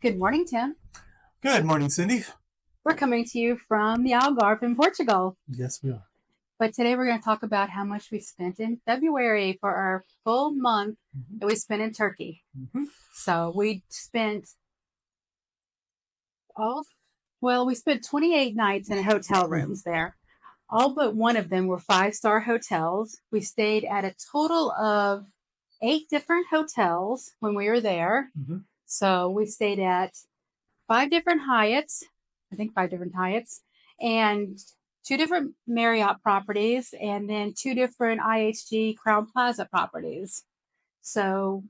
Good morning, Tim. Good morning, Cindy. We're coming to you from the Algarve in Portugal. Yes, we are. But today we're going to talk about how much we spent in February for our full month Hmm. that we spent in Turkey. So we spent all, well, we spent 28 nights in hotel rooms there. All but one of them were five-star hotels. We stayed at a total of 8 different hotels when we were there. Hmm. So we stayed at 5 different Hyatts, I think 5 different Hyatts, and 2 different Marriott properties, and then 2 different IHG Crown Plaza properties. So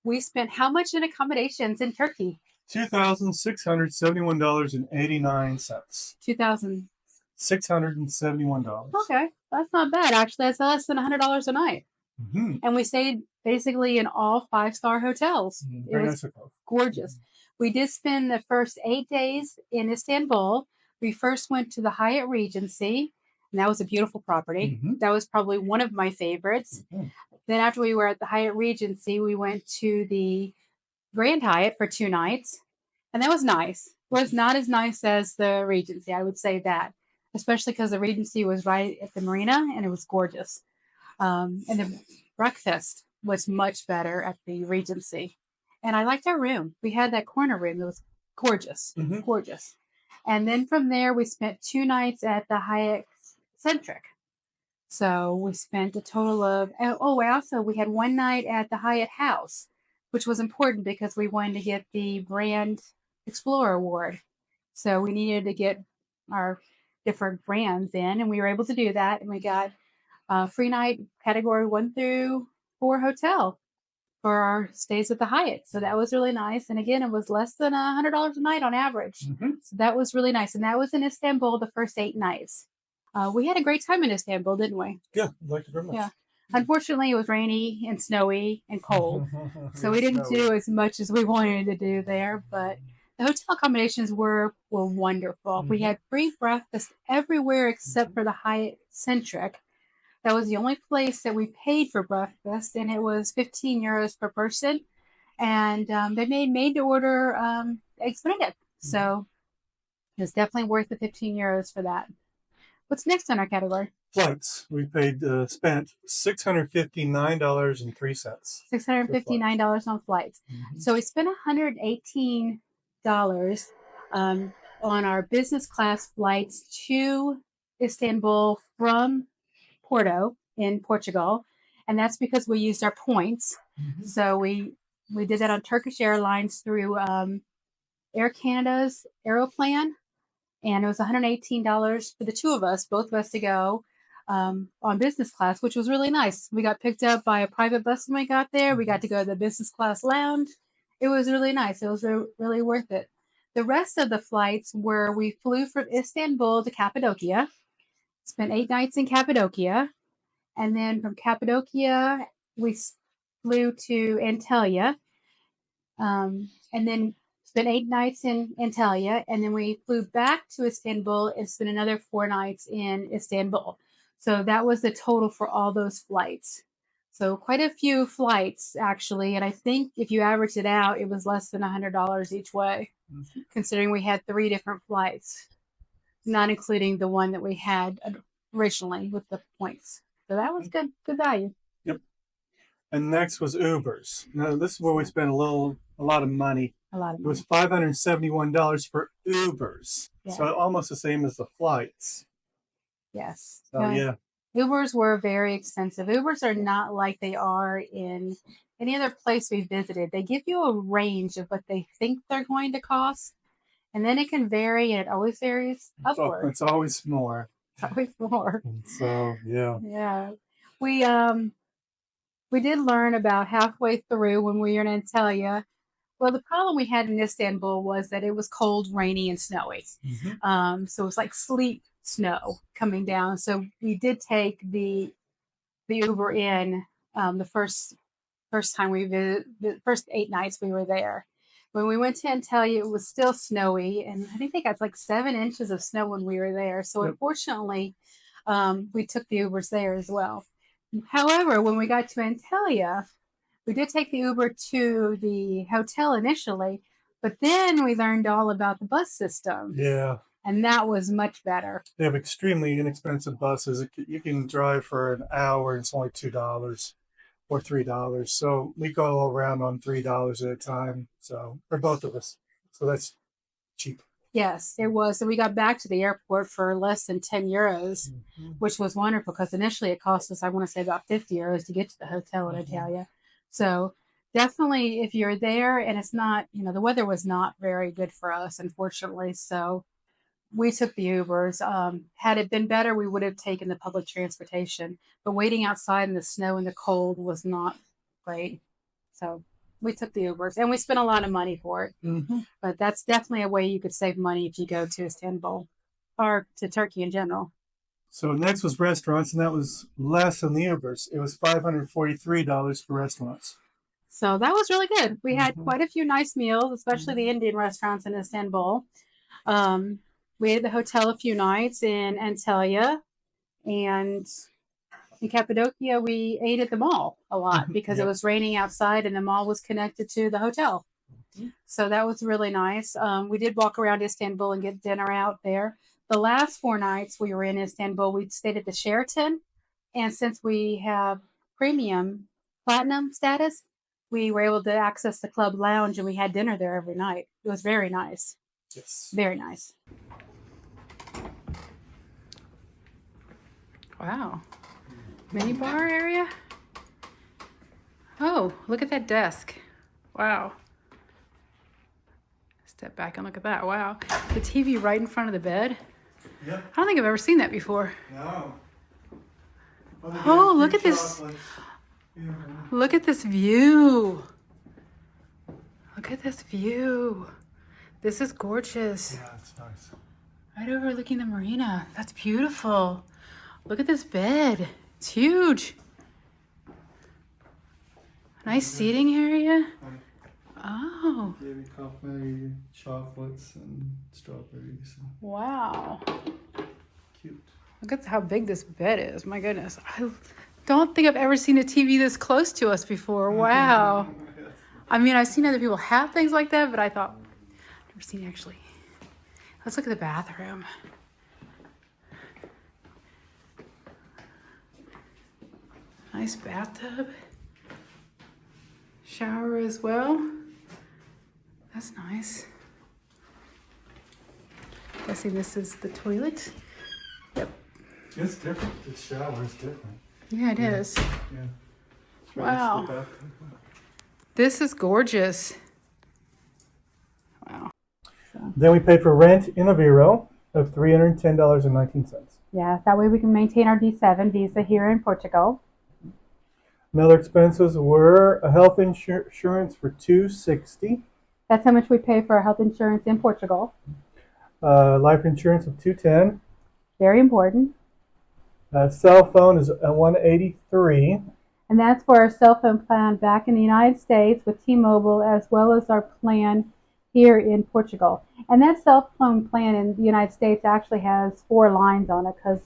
we spent how much in accommodations in Turkey? $2,671.89. 2000. $671. Okay, that's not bad actually. That's less than $100 a night. Mm-hmm. And we stayed basically in all five-star hotels. It Very was nice hotel. gorgeous. We did spend the first 8 days in Istanbul. We first went to the Hyatt Regency, and that was a beautiful property. Mm-hmm. That was probably one of my favorites. Mm-hmm. Then after we were at the Hyatt Regency, we went to the Grand Hyatt for 2 nights, and that was nice. It was not as nice as the Regency, I would say that, especially because the Regency was right at the marina, and it was gorgeous. And the breakfast was much better at the Regency. And I liked our room. We had that corner room that was gorgeous, Mm-hmm. gorgeous. And then from there, we spent 2 nights at the Hyatt Centric. So we spent a total of, we had one night at the Hyatt House, which was important because we wanted to get the Brand Explorer Award. So we needed to get our different brands in, and we were able to do that. And we got free night category 1 through 4 hotel for our stays at the Hyatt. So that was really nice. And again, it was less than $100 a night on average. Mm-hmm. So that was really nice. And that was in Istanbul the first 8 nights. We had a great time in Istanbul, didn't we? Yeah, I liked it very much. Yeah. Unfortunately, it was rainy and snowy and cold. So we didn't do as much as we wanted to do there. But the hotel accommodations were wonderful. We had free breakfast everywhere except for the Hyatt Centric. That was the only place that we paid for breakfast, and it was 15 euros per person. And they made to order eggs Benedict. So it was definitely worth the 15 euros for that. What's next on our category? Flights. We spent $659.03. $659 on flights. Mm-hmm. So we spent $118 on our business class flights to Istanbul from Porto in Portugal, and that's because we used our points. Mm-hmm. So we did that on Turkish Airlines through Air Canada's Aeroplan, and it was $118 for the two of us, both of us, to go on business class, which was really nice. We got picked up by a private bus when we got there. We got to go to the business class lounge. It was really nice. It was really worth it. The rest of the flights were we flew from Istanbul to Cappadocia, spent 8 nights in Cappadocia, and then from Cappadocia we flew to Antalya, and then spent 8 nights in Antalya, and then we flew back to Istanbul and spent another 4 nights in Istanbul. So that was the total for all those flights. So quite a few flights actually, and I think if you average it out, it was less than $100 each way, considering we had 3 different flights, not including the one that we had originally with the points. So that was good value. Yep. And next was Ubers. Now this is where we spent a lot of money. A lot of It money. was $571 for Ubers. Yeah. So almost the same as the flights. Yes. So yeah. Ubers were very expensive. Ubers are not like they are in any other place we visited. They give you a range of what they think they're going to cost, and then it can vary, and it always varies upward. It's always more. It's always more. So yeah. Yeah. We did learn about halfway through when we were in Antalya. Well, the problem we had in Istanbul was that it was cold, rainy, and snowy. Mm-hmm. So it was like sleet snow coming down. So we did take the Uber in the first time we visited, the first 8 nights we were there. When we went to Antalya, it was still snowy, and I think they got like 7 inches of snow when we were there. So unfortunately, we took the Ubers there as well. However, when we got to Antalya, we did take the Uber to the hotel initially, But then we learned all about the bus system. Yeah. And that was much better. They have extremely inexpensive buses. You can drive for an hour and it's only $2 or $3. So we go around on $3 at a time. So for both of us. So that's cheap. Yes, it was. So we got back to the airport for less than 10 euros, which was wonderful because initially it cost us, I want to say, about 50 euros to get to the hotel in Italia. So definitely if you're there, and it's not, the weather was not very good for us, unfortunately. So we took the Ubers. Had it been better, we would have taken the public transportation. But waiting outside in the snow and the cold was not great. So we took the Ubers, and we spent a lot of money for it. But that's definitely a way you could save money if you go to Istanbul or to Turkey in general. So next was restaurants, and that was less than the Ubers. It was $543 for restaurants. So that was really good. We had quite a few nice meals, especially the Indian restaurants in Istanbul. We had the hotel a few nights in Antalya, and in Cappadocia, we ate at the mall a lot because it was raining outside and the mall was connected to the hotel. So that was really nice. We did walk around Istanbul and get dinner out there. The last 4 nights we were in Istanbul, we stayed at the Sheraton. And since we have platinum status, we were able to access the club lounge and we had dinner there every night. It was very nice. Yes. Very nice. Wow. Mini bar area? Oh, look at that desk. Wow. Step back and look at that. Wow. The TV right in front of the bed? Yeah. I don't think I've ever seen that before. No. Oh, look at this. Yeah. Look at this view. Look at this view. This is gorgeous. Yeah, it's nice. Right overlooking the marina. That's beautiful. Look at this bed. It's huge. Nice seating area. Oh. Maybe coffee, chocolates, and strawberries. Wow. Cute. Look at how big this bed is. My goodness. I don't think I've ever seen a TV this close to us before. Wow. I mean, I've seen other people have things like that, but I thought, I've never seen actually. Let's look at the bathroom. Nice bathtub. Shower as well. That's nice. Guessing this is the toilet. Yep. It's different. The shower is different. Yeah, it is. Yeah. Wow. This is gorgeous. Wow. Then we paid for rent in a Vero of $310.19. Yeah, that way we can maintain our D7 visa here in Portugal. Another expenses were a health insurance for $260. That's how much we pay for our health insurance in Portugal. Life insurance of $210. Very important. Cell phone is at $183. And that's for our cell phone plan back in the United States with T-Mobile, as well as our plan here in Portugal. And that cell phone plan in the United States actually has 4 lines on it because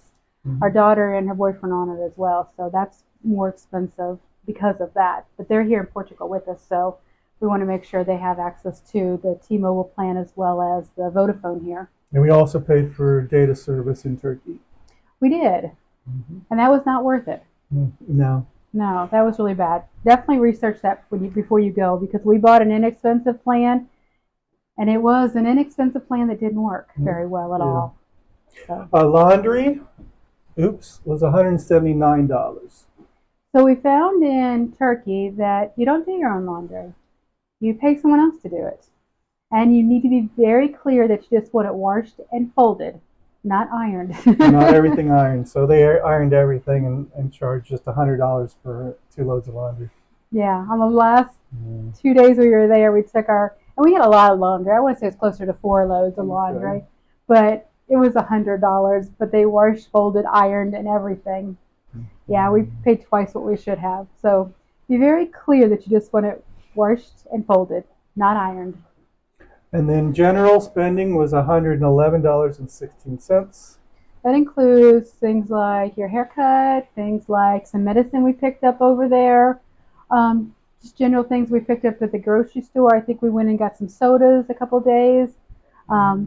our daughter and her boyfriend on it as well. So that's more expensive because of that. But they're here in Portugal with us, so we want to make sure they have access to the T-Mobile plan as well as the Vodafone here. And we also paid for data service in Turkey. We did. And that was not worth it. No. No, that was really bad. Definitely research that before you go, because we bought an inexpensive plan, and it was an inexpensive plan that didn't work very well at all. So. Laundry, was $179. So we found in Turkey that you don't do your own laundry. You pay someone else to do it. And you need to be very clear that you just want it washed and folded, not ironed. Not everything ironed. So they ironed everything and charged just $100 for 2 loads of laundry. Yeah, on the last 2 days we were there, we took and we had a lot of laundry. I want to say it's closer to 4 loads of laundry. Okay. But it was $100, but they washed, folded, ironed, and everything. Yeah, we paid twice what we should have. So be very clear that you just want it washed and folded, not ironed. And then general spending was $111.16. That includes things like your haircut, things like some medicine we picked up over there, just general things we picked up at the grocery store. I think we went and got some sodas a couple days.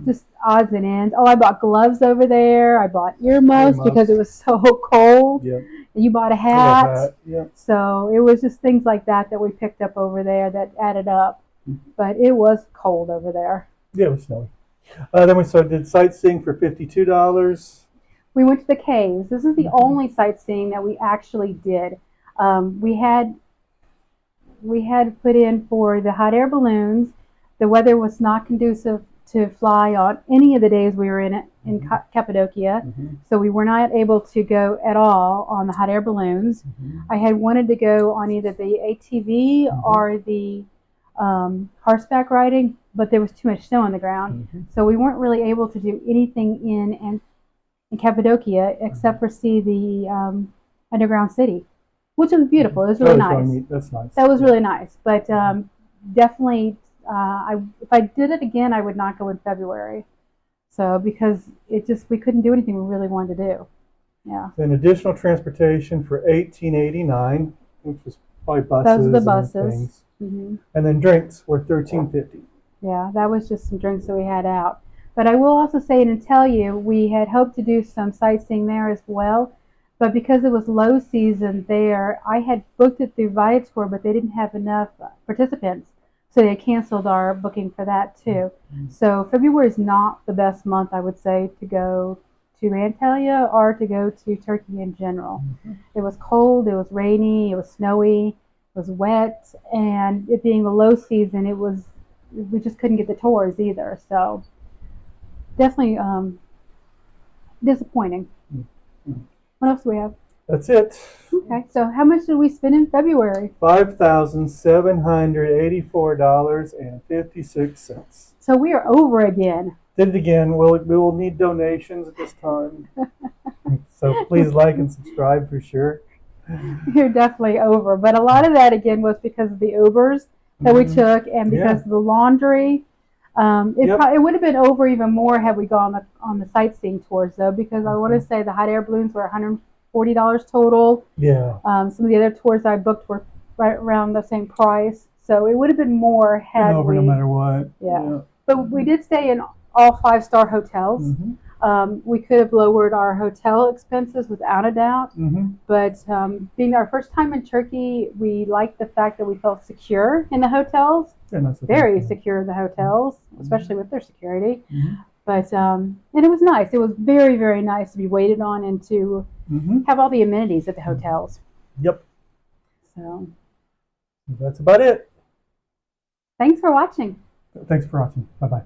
Just odds and ends. Oh, I bought gloves over there. I bought earmuffs because it was so cold. Yep. And you bought a I love hat. that. Yep. So it was just things like that that we picked up over there that added up. But it was cold over there. Yeah, it was snowy. Then we did sightseeing for $52. We went to the caves. This is the only sightseeing that we actually did. We had put in for the hot air balloons. The weather was not conducive to fly on any of the days we were in Cappadocia, so we were not able to go at all on the hot air balloons. I had wanted to go on either the ATV or the horseback riding, but there was too much snow on the ground, so we weren't really able to do anything in Cappadocia except for see the underground city, which was beautiful. It was really nice. Really neat. That's nice. That was really nice, but definitely, if I did it again, I would not go in February. So because we couldn't do anything we really wanted to do. Yeah. Then additional transportation for $18.89, which was probably buses. Those are the buses. And things. And then drinks were $13.50. Yeah, that was just some drinks that we had out. But I will also say and tell you, we had hoped to do some sightseeing there as well. But because it was low season there, I had booked it through Viator, but they didn't have enough participants. So they canceled our booking for that too. So February is not the best month, I would say, to go to Antalya or to go to Turkey in general. It was cold, it was rainy, it was snowy, it was wet, and it being the low season, we just couldn't get the tours either. So definitely disappointing. What else do we have? That's it. Okay, so how much did we spend in February? $5,784.56. So we are over again. Did it again. We will need donations at this time. So please like and subscribe for sure. You're definitely over. But a lot of that, again, was because of the Ubers that we took and because of the laundry. It would have been over even more had we gone on the sightseeing tours, though, because I want to say the hot air balloons were $140 total. Yeah. Some of the other tours I booked were right around the same price. So it would have been more had over no matter what. Yeah. But we did stay in all 5-star hotels. We could have lowered our hotel expenses without a doubt. But being our first time in Turkey, we liked the fact that we felt secure in the hotels. Very secure in the hotels, especially with their security. But and it was nice. It was very, very nice to be waited on and to have all the amenities at the hotels. Yep. So that's about it. Thanks for watching. Thanks for watching. Bye-bye.